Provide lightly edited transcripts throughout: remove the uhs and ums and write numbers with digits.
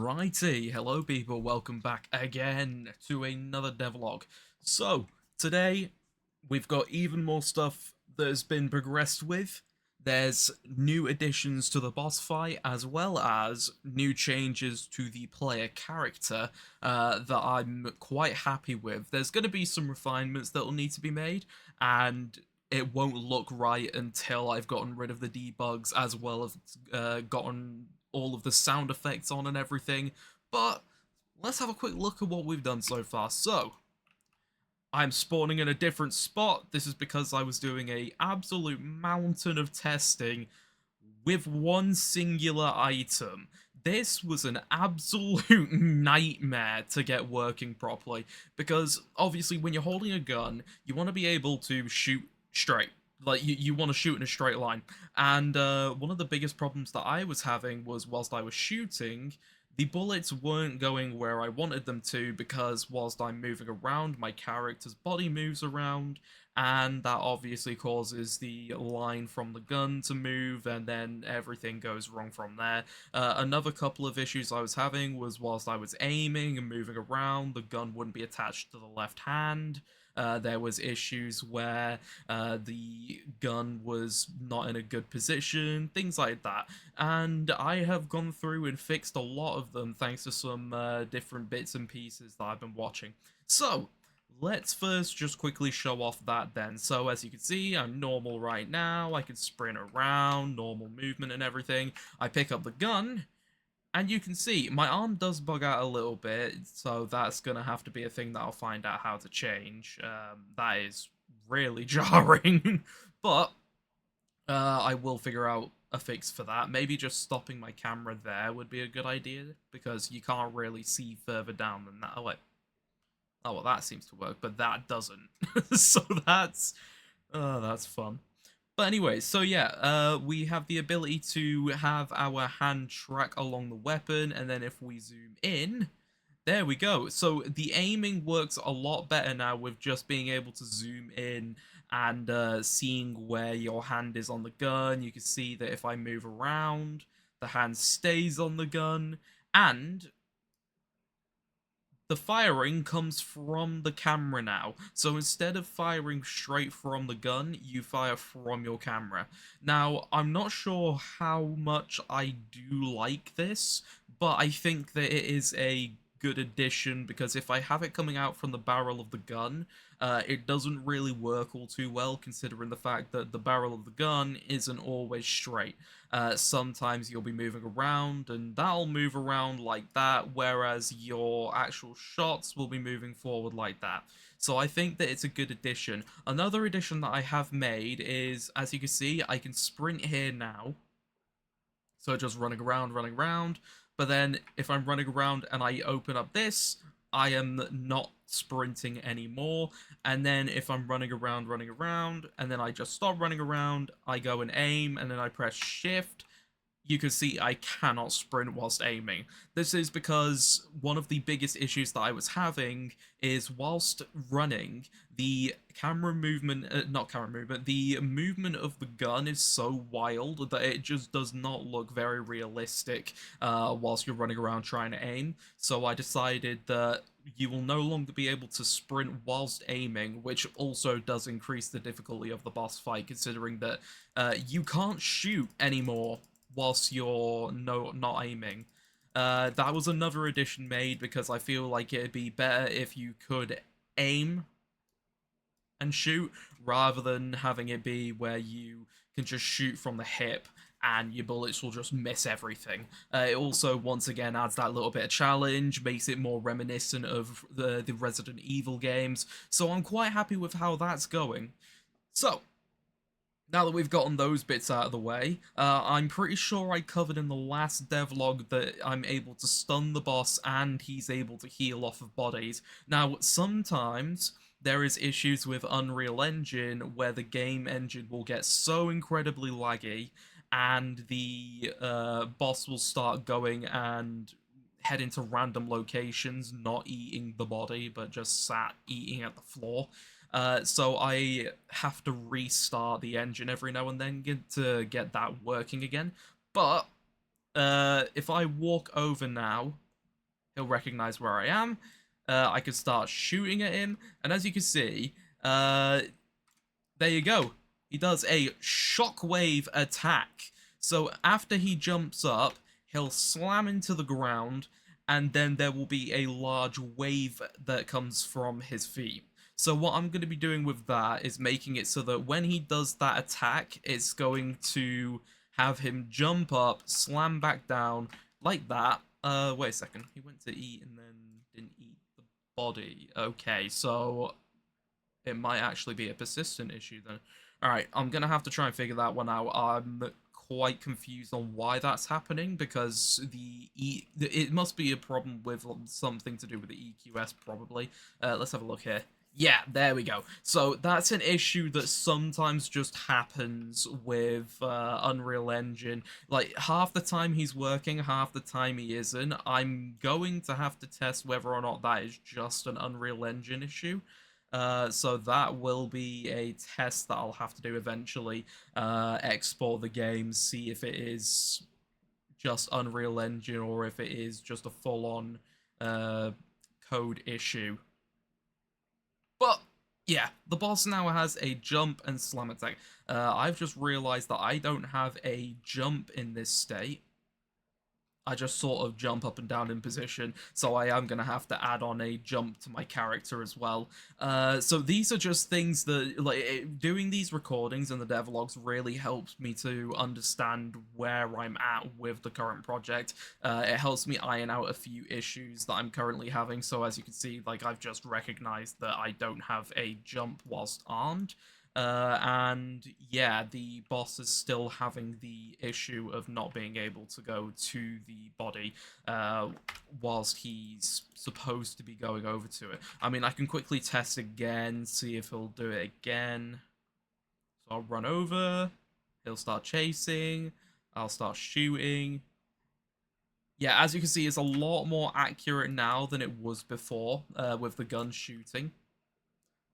Alrighty, hello people, welcome back again to another devlog. So, today we've got even more stuff that has been progressed with. There's new additions to the boss fight, as well as new changes to the player character that I'm quite happy with. There's going to be some refinements that will need to be made, and it won't look right until I've gotten rid of the debugs, as well as gotten all of the sound effects on and everything. But let's have a quick look at what we've done so far. So, I'm spawning in a different spot. This is because I was doing a absolute mountain of testing with one singular item. This was an absolute nightmare to get working properly, because obviously when you're holding a gun, you want to be able to shoot straight. Like, you want to shoot in a straight line. And one of the biggest problems that I was having was, whilst I was shooting, the bullets weren't going where I wanted them to, because whilst I'm moving around, my character's body moves around, and that obviously causes the line from the gun to move, and then everything goes wrong from there. Another couple of issues I was having was, whilst I was aiming and moving around, the gun wouldn't be attached to the left hand. There was issues where the gun was not in a good position, things like that. And I have gone through and fixed a lot of them thanks to some different bits and pieces that I've been watching. So, let's first just quickly show off that then. So as you can see, I'm normal right now. I can sprint around, normal movement and everything. I pick up the gun, and you can see my arm does bug out a little bit, so that's gonna have to be a thing that I'll find out how to change. That is really jarring, but I will figure out a fix for that. Maybe just stopping my camera there would be a good idea, because you can't really see further down than that. Oh, well, that seems to work, but that doesn't. So that's fun. But anyway, so yeah, we have the ability to have our hand track along the weapon, and then if we zoom in, there we go. So the aiming works a lot better now with just being able to zoom in and seeing where your hand is on the gun. You can see that if I move around, the hand stays on the gun, and the firing comes from the camera now. So instead of firing straight from the gun, you fire from your camera. Now, I'm not sure how much I do like this, but I think that it is a good addition, because if I have it coming out from the barrel of the gun, it doesn't really work all too well, considering the fact that the barrel of the gun isn't always straight. Sometimes you'll be moving around, and that'll move around like that, whereas your actual shots will be moving forward like that. So I think that it's a good addition. Another addition that I have made is, as you can see, I can sprint here now. So just running around. But then if I'm running around and I open up this, I am not sprinting anymore. And then if I'm running around, and then I just stop running around, I go and aim, and then I press shift, you can see I cannot sprint whilst aiming. This is because one of the biggest issues that I was having is, whilst running, the camera movement, not camera movement, the movement of the gun is so wild that it just does not look very realistic whilst you're running around trying to aim. So I decided that you will no longer be able to sprint whilst aiming, which also does increase the difficulty of the boss fight, considering that you can't shoot anymore whilst you're not aiming. That was another addition made, because I feel like it'd be better if you could aim and shoot, rather than having it be where you can just shoot from the hip and your bullets will just miss everything. It also, once again, adds that little bit of challenge, makes it more reminiscent of the Resident Evil games, so I'm quite happy with how that's going. So, now that we've gotten those bits out of the way, I'm pretty sure I covered in the last devlog that I'm able to stun the boss and he's able to heal off of bodies. Now, sometimes there is issues with Unreal Engine where the game engine will get so incredibly laggy, and the boss will start going and head into random locations, not eating the body, but just sat eating at the floor. So I have to restart the engine every now and then to get that working again. But if I walk over now he'll recognize where I am. I can start shooting at him, and as you can see, there you go. He does a shockwave attack. So after he jumps up, he'll slam into the ground, and then there will be a large wave that comes from his feet. So what I'm going to be doing with that is making it so that when he does that attack, it's going to have him jump up, slam back down, like that. Wait a second. He went to eat and then didn't eat the body. Okay, so it might actually be a persistent issue then. Alright, I'm gonna have to try and figure that one out. I'm quite confused on why that's happening, because it must be a problem with something to do with the EQS, probably. Let's have a look here. Yeah, there we go. So that's an issue that sometimes just happens with Unreal Engine. Like, half the time he's working, half the time he isn't. I'm going to have to test whether or not that is just an Unreal Engine issue. So that will be a test that I'll have to do eventually. Export the game, see if it is just Unreal Engine or if it is just a full-on code issue. But yeah, the boss now has a jump and slam attack. I've just realized that I don't have a jump in this state. I just sort of jump up and down in position, so I am going to have to add on a jump to my character as well. So these are just things that, like, doing these recordings and the devlogs really helps me to understand where I'm at with the current project. It helps me iron out a few issues that I'm currently having, so as you can see, like, I've just recognized that I don't have a jump whilst armed. And yeah, the boss is still having the issue of not being able to go to the body whilst he's supposed to be going over to it. I mean, I can quickly test again, see if he'll do it again. So I'll run over, he'll start chasing, I'll start shooting. Yeah, as you can see, it's a lot more accurate now than it was before with the gun shooting.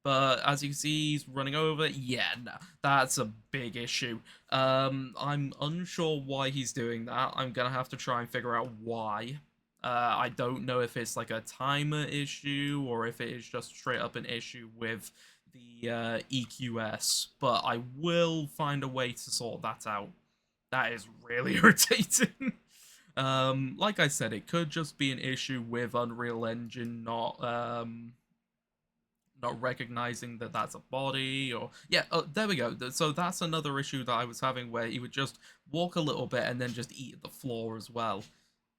But as you can see, he's running over. Yeah, no, that's a big issue. I'm unsure why he's doing that. I'm gonna have to try and figure out why. I don't know if it's like a timer issue or if it is just straight up an issue with the EQS, but I will find a way to sort that out. That is really irritating. Like I said, it could just be an issue with Unreal Engine not recognizing that that's a body, or yeah, there we go. So that's another issue that I was having, where he would just walk a little bit and then just eat at the floor as well.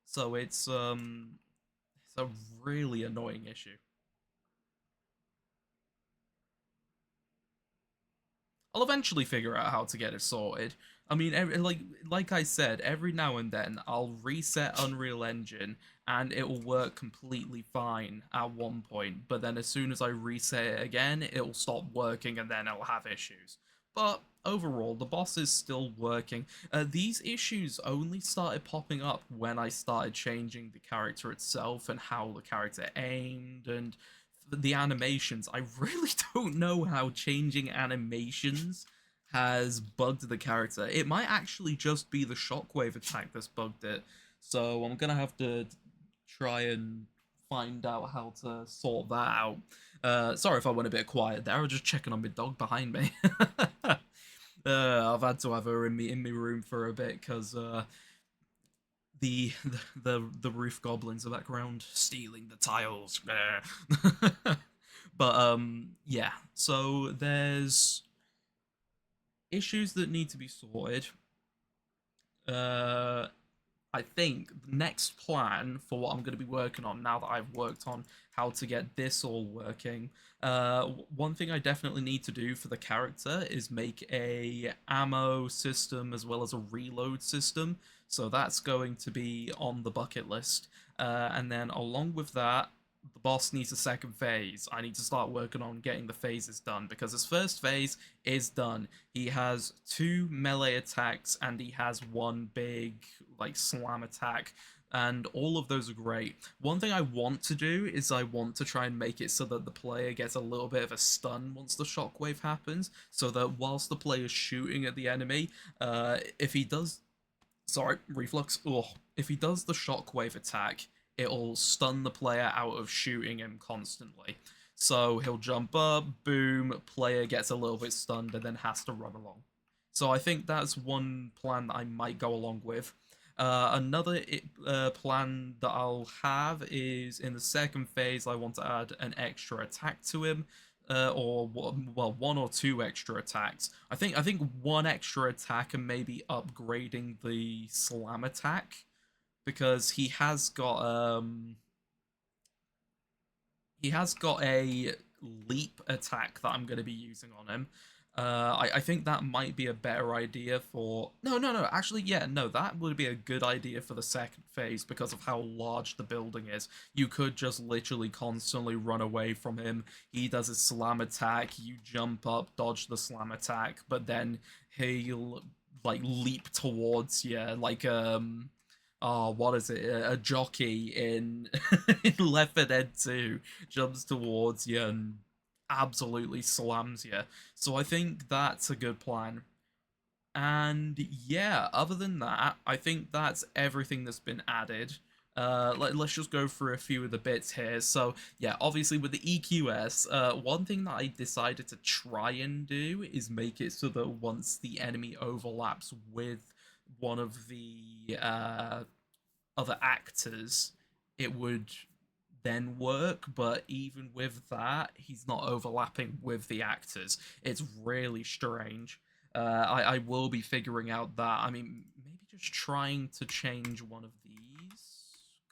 So it's a really annoying issue. I'll eventually figure out how to get it sorted. I mean, like I said, every now and then I'll reset Unreal Engine and it will work completely fine at one point, but then as soon as I reset it again, it'll stop working and then it'll have issues. But overall, the boss is still working. These issues only started popping up when I started changing the character itself and how the character aimed and the animations. I really don't know how changing animations has bugged the character. It might actually just be the shockwave attack that's bugged it. So I'm gonna have to try and find out how to sort that out. Sorry if I went a bit quiet there. I was just checking on my dog behind me. I've had to have her in my room for a bit because the, the roof goblins are background stealing the tiles. But yeah, so there's issues that need to be sorted. I think the next plan for what I'm going to be working on, now that I've worked on how to get this all working, one thing I definitely need to do for the character is make a ammo system as well as a reload system. So that's going to be on the bucket list. And then along with that, the boss needs a second phase. I need to start working on getting the phases done, because his first phase is done. He has 2 melee attacks and he has 1 big like slam attack, and all of those are great. One thing I want to do is I want to try and make it so that the player gets a little bit of a stun once the shockwave happens, so that whilst the player is shooting at the enemy, if he does, sorry, reflux, if he does the shockwave attack, it'll stun the player out of shooting him constantly. So he'll jump up, boom, player gets a little bit stunned and then has to run along. So I think that's one plan that I might go along with. Another plan that I'll have is in the second phase, I want to add an extra attack to him. Or well, one or two extra attacks. I think one extra attack and maybe upgrading the slam attack because he has got a leap attack that I'm going to be using on him. I think that might be a better idea for... No. Actually, yeah, no, that would be a good idea for the second phase because of how large the building is. You could just literally constantly run away from him. He does his slam attack, you jump up, dodge the slam attack, but then he'll, like, leap towards you, like, oh, what is it? A jockey in in Left 4 Dead 2 jumps towards you and absolutely slams you. So I think that's a good plan. And yeah, other than that, I think that's everything that's been added. Let's just go through a few of the bits here. So yeah, obviously with the EQS, one thing that I decided to try and do is make it so that once the enemy overlaps with one of the other actors, it would then work, but even with that, he's not overlapping with the actors. It's really strange. I will be figuring out that. I mean, maybe just trying to change one of these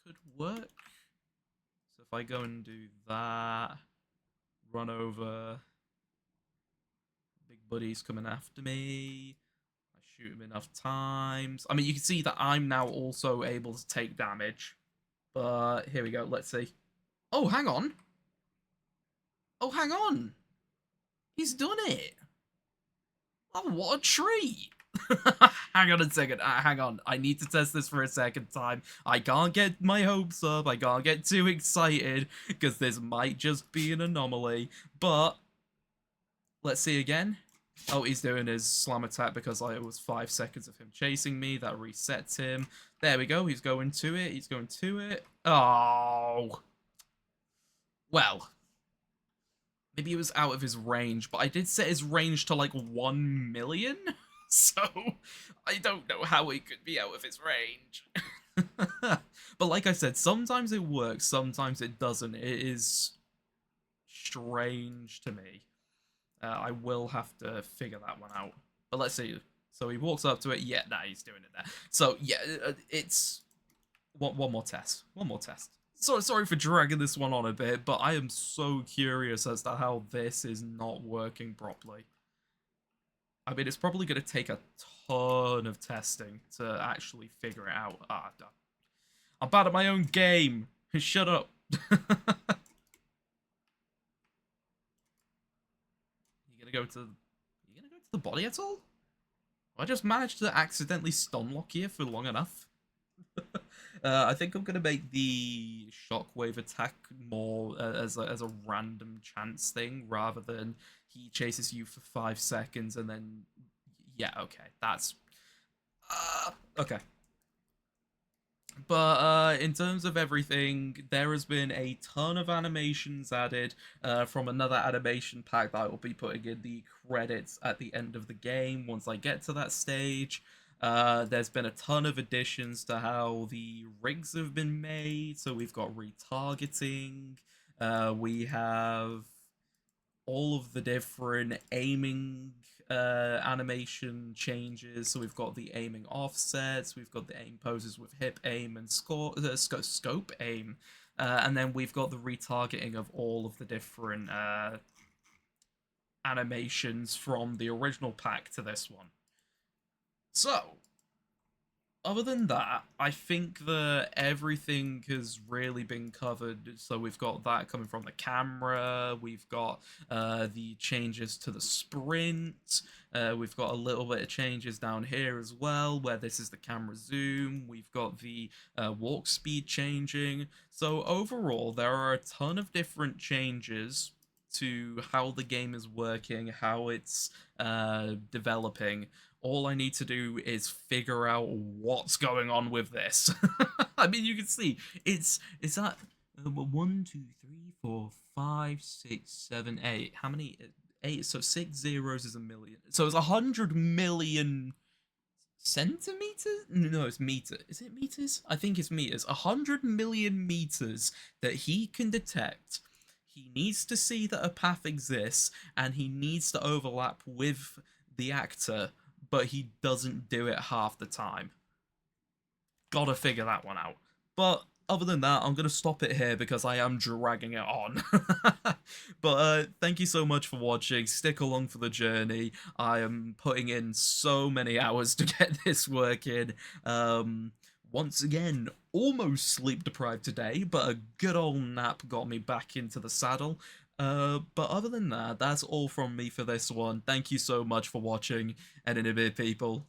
could work. So if I go and do that, run over, big buddy's coming after me, I shoot him enough times. I mean, you can see that I'm now also able to take damage. But here we go, let's see. Oh, hang on. Oh, hang on. He's done it. Oh, what a treat. Hang on a second. Hang on. I need to test this for a second time. I can't get my hopes up. I can't get too excited because this might just be an anomaly. But let's see again. Oh, he's doing his slam attack because it was 5 seconds of him chasing me. That resets him. There we go. He's going to it. He's going to it. Oh. Well. Maybe it was out of his range, but I did set his range to like 1 million, so I don't know how it could be out of his range. But like I said, sometimes it works, sometimes it doesn't. It is strange to me. I will have to figure that one out. But let's see. So he walks up to it. Yeah, nah, he's doing it there. So yeah, it's one more test. One more test. Sorry for dragging this one on a bit, but I am so curious as to how this is not working properly. I mean, it's probably going to take a ton of testing to actually figure it out. I'm bad at my own game. Shut up. You gonna go to the body at all? I just managed to accidentally stun lock here for long enough. I think I'm gonna make the shockwave attack more as a random chance thing rather than he chases you for 5 seconds and then yeah, okay, that's okay. But in terms of everything, there has been a ton of animations added from another animation pack that I will be putting in the credits at the end of the game once I get to that stage. There's been a ton of additions to how the rigs have been made. So we've got retargeting. We have all of the different aiming animation changes. So we've got the aiming offsets, we've got the aim poses with hip aim and scope aim, and then we've got the retargeting of all of the different animations from the original pack to this one. So, other than that, I think that everything has really been covered. So we've got that coming from the camera, we've got the changes to the sprint, we've got a little bit of changes down here as well, where this is the camera zoom, we've got the walk speed changing. So overall, there are a ton of different changes to how the game is working, how it's developing. All I need to do is figure out what's going on with this. I mean, you can see it's at 1, 2, 3, 4, 5, 6, 7, 8. How many? Eight. So 6 zeros is a million. So it's 100 million centimeters. No, it's meter. Is it meters? I think it's meters. 100 million meters that he can detect. He needs to see that a path exists, and he needs to overlap with the actor, but he doesn't do it half the time. Gotta figure that one out. But other than that, I'm gonna stop it here because I am dragging it on. But thank you so much for watching. Stick along for the journey. I am putting in so many hours to get this working. Once again, almost sleep deprived today, but a good old nap got me back into the saddle. But other than that, that's all from me for this one. Thank you so much for watching, and in a bit, people.